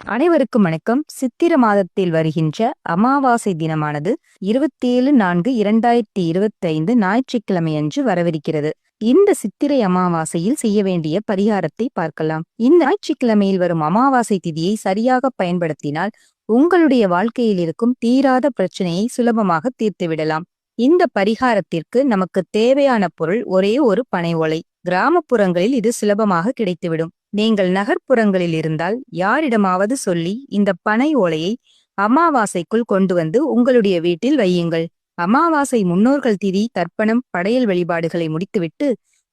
அனைவருக்கும் வணக்கம். சித்திர மாதத்தில் வருகின்ற அமாவாசை தினமானது 27/4/2025 ஞாயிற்றுக்கிழமை அன்று வரவிருக்கிறது. இந்த சித்திரை அமாவாசையில் செய்ய வேண்டிய பரிகாரத்தை பார்க்கலாம். இந்த ஞாயிற்றுக்கிழமையில் வரும் அமாவாசை திதியை சரியாக பயன்படுத்தினால் உங்களுடைய வாழ்க்கையில் இருக்கும் தீராத பிரச்சனையை சுலபமாக தீர்த்துவிடலாம். இந்த பரிகாரத்திற்கு நமக்கு தேவையான பொருள் ஒரே ஒரு பனை ஓலை. கிராமப்புறங்களில் இது சுலபமாக கிடைத்துவிடும். நீங்கள் நகர்ப்புறங்களில் இருந்தால் யாரிடமாவது சொல்லி இந்த பனை ஓலையை அமாவாசைக்குள் கொண்டு வந்து உங்களுடைய வீட்டில் வையுங்கள். அமாவாசை முன்னோர்கள் திதி, தர்ப்பணம், படையல் வழிபாடுகளை முடித்துவிட்டு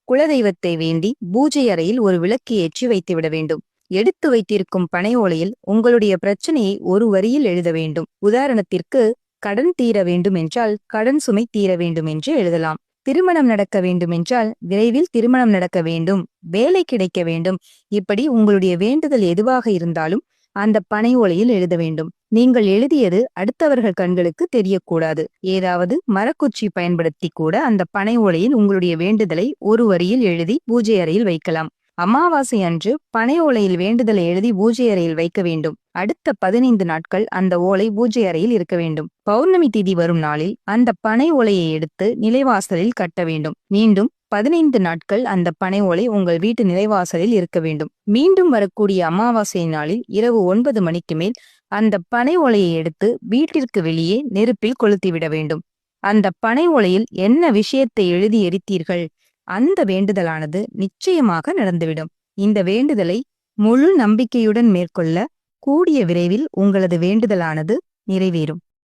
குலதெய்வத்தை வேண்டி பூஜை அறையில் ஒரு விளக்கு ஏற்றி வைத்துவிட வேண்டும். எடுத்து வைத்திருக்கும் பனை ஓலையில் உங்களுடைய பிரச்சனையை ஒரு வரியில் எழுத வேண்டும். உதாரணத்திற்கு, கடன் தீர வேண்டும் என்றால் கடன் சுமை தீர வேண்டும் என்று எழுதலாம். திருமணம் நடக்க வேண்டும் என்றால் விரைவில் திருமணம் நடக்க வேண்டும், வேலை கிடைக்க வேண்டும். இப்படி உங்களுடைய வேண்டுதல் எதுவாக இருந்தாலும் அந்த பனை ஓலையில் எழுத வேண்டும். நீங்கள் எழுதியது அடுத்தவர்கள் கண்களுக்கு தெரியக்கூடாது. ஏதாவது மரக்குச்சி பயன்படுத்தி கூட அந்த பனை ஓலையில் உங்களுடைய வேண்டுதலை ஒரு வரியில் எழுதி பூஜை அறையில் வைக்கலாம். அமாவாசை அன்று பனை ஓலையில் வேண்டுதலை எழுதி பூஜை அறையில் வைக்க வேண்டும். அடுத்த 15 நாட்கள் அந்த ஓலை பூஜை அறையில் இருக்க வேண்டும். பௌர்ணமி திதி வரும் நாளில் அந்த பனை ஓலையை எடுத்து நிலைவாசலில் கட்ட வேண்டும். மீண்டும் 15 நாட்கள் அந்த பனை ஓலை உங்கள் வீட்டு நிலைவாசலில் இருக்க வேண்டும். மீண்டும் வரக்கூடிய அமாவாசை நாளில் இரவு 9 மணிக்கு மேல் அந்த பனை ஓலையை எடுத்து வீட்டிற்கு வெளியே நெருப்பில் கொளுத்திவிட வேண்டும். அந்த பனை ஓலையில் என்ன விஷயத்தை எழுதி எரித்தீர்கள், அந்த வேண்டுதலானது நிச்சயமாக நடந்துவிடும். இந்த வேண்டுதலை முழு நம்பிக்கையுடன் மேற்கொள்ள கூடிய விரைவில் உங்களது வேண்டுதலானது நிறைவேறும்.